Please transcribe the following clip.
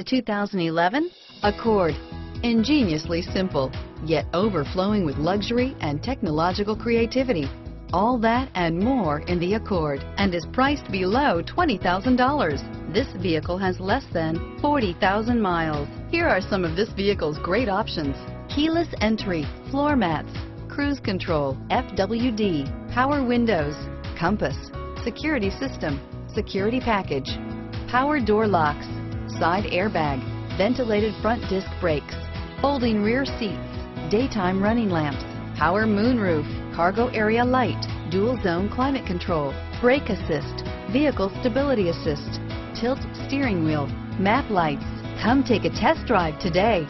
The 2011 Accord. Ingeniously simple, yet overflowing with luxury and technological creativity. All that and more in the Accord, and is priced below $20,000. This vehicle has less than 40,000 miles. Here are some of this vehicle's great options: keyless entry, floor mats, cruise control, FWD, power windows, compass, security system, security package, power door locks, side airbag, ventilated front disc brakes, folding rear seats, daytime running lamps, power moonroof, cargo area light, dual zone climate control, brake assist, vehicle stability assist, tilt steering wheel, map lights. Come take a test drive today.